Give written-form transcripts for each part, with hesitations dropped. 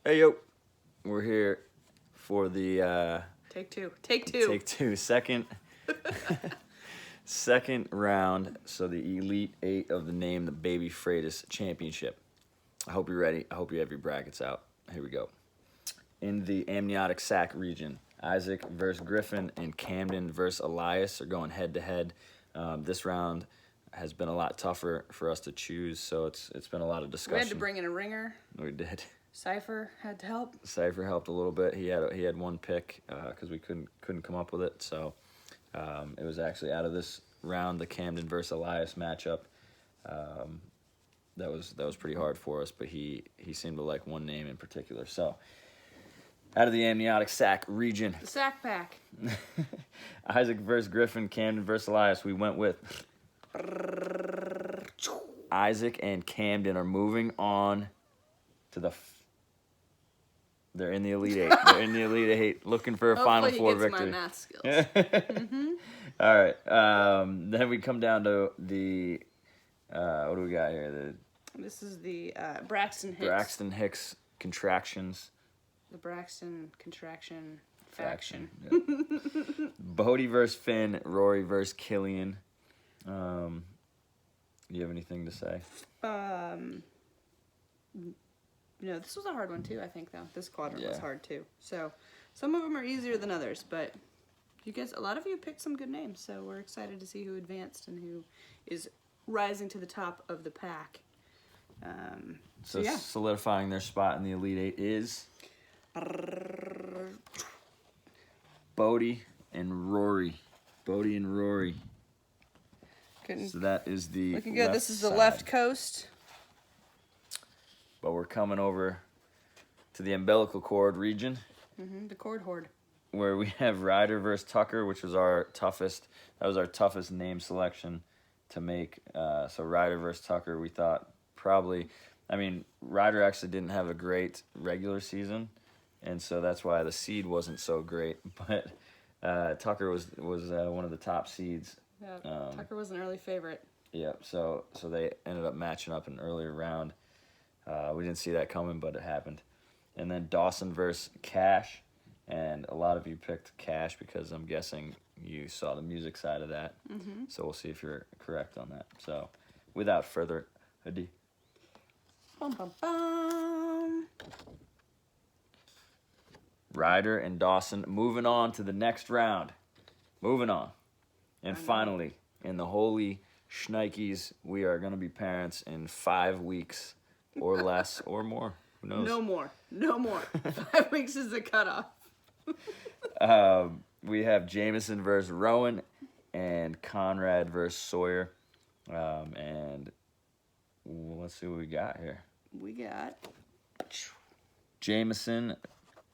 Hey, yo. We're here for the... Take two. Second round. So the Elite Eight of the name, the Baby Frates Championship. I hope you're ready. I hope you have your brackets out. Here we go. In the amniotic sac region, Isaac versus Griffin and Camden versus Elias are going head-to-head. This round has been a lot tougher for us to choose, so it's been a lot of discussion. We had to bring in a ringer. We did. Cypher had to help. Cypher helped a little bit. He had one pick because we couldn't come up with it. So it was actually out of this round, the Camden versus Elias matchup. That was pretty hard for us, but he seemed to like one name in particular. So out of the amniotic sac region, The sack pack. Isaac versus Griffin, Camden versus Elias. We went with Isaac and Camden are moving on to the. They're in the Elite Eight. They're in the Elite Eight, looking for a Final Four victory. Hopefully he gets my math skills. All right. Then we come down to the. What do we got here? This is the Braxton Hicks. Braxton Hicks contractions. The Braxton contraction faction. Yeah. Bodie versus Finn. Rory versus Killian. You have anything to say? No, this was a hard one too, I think, though. This quadrant was hard too. So some of them are easier than others, but you guys, a lot of you picked some good names, so we're excited to see who advanced and who is rising to the top of the pack. So yeah. Solidifying their spot in the Elite Eight is Bodie and Rory. Bodie and Rory. So that is the looking good. This is the side. left coast. But we're coming over to the umbilical cord region. The cord horde. Where we have Ryder versus Tucker, which was our toughest. That was our toughest name selection to make. So Ryder versus Tucker, we thought probably. I mean, Ryder actually didn't have a great regular season, and so that's why the seed wasn't so great. But Tucker was one of the top seeds. Yeah, Tucker was an early favorite. Yeah, so they ended up matching up in an earlier round. We didn't see that coming, but it happened. And then Dawson versus Cash. And a lot of you picked Cash because I'm guessing you saw the music side of that. So we'll see if you're correct on that. So without further ado. Bum, bum, bum. Ryder and Dawson moving on to the next round. Moving on. And finally, in the holy shnikes, we are going to be parents in 5 weeks. Or less, or more. Who knows? No more. 5 weeks is the cutoff. We have Jameson versus Rowan and Conrad versus Sawyer. And let's see what we got here. We got Jameson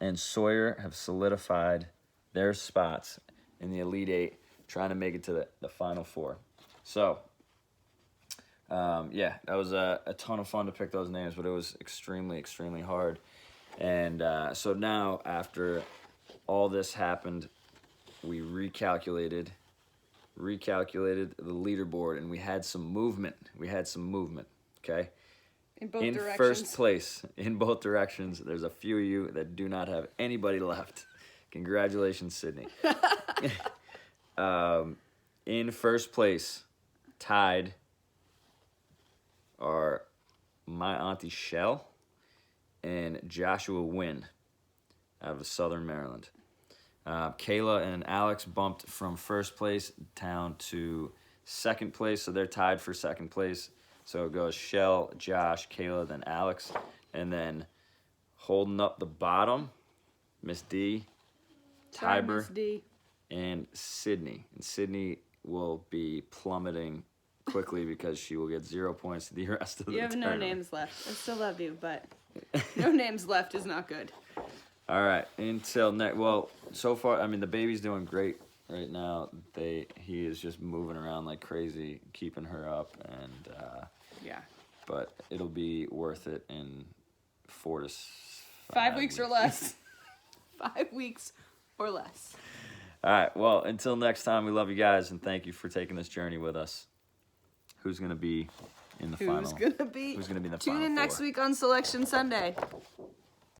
and Sawyer have solidified their spots in the Elite Eight, trying to make it to the Final Four. So, yeah, that was a ton of fun to pick those names, but it was extremely, extremely hard. And so now, after all this happened, we recalculated the leaderboard, and we had some movement. Okay? in both directions. In first place, in both directions. There's a few of you that do not have anybody left. Congratulations, Sydney. In first place, tied, are my Auntie Shell and Joshua Wynn out of Southern Maryland. Kayla and Alex bumped from first place down to second place, so they're tied for second place. So it goes Shell, Josh, Kayla, then Alex. And then holding up the bottom, Miss D, Tiber, Miss D. and Sydney. And Sydney will be plummeting quickly because she will get 0 points the rest of the tournament. You have no names left. I still love you, but no names left is not good. All right, until next. Well, so far, I mean, the baby's doing great right now. He is just moving around like crazy, keeping her up, and yeah. But it'll be worth it in 4 to 5 weeks or less. 5 weeks or less. All right. Well, until next time, we love you guys, and thank you for taking this journey with us. Who's gonna be in the final? Who's gonna be in the final Tune in four? next week on Selection Sunday.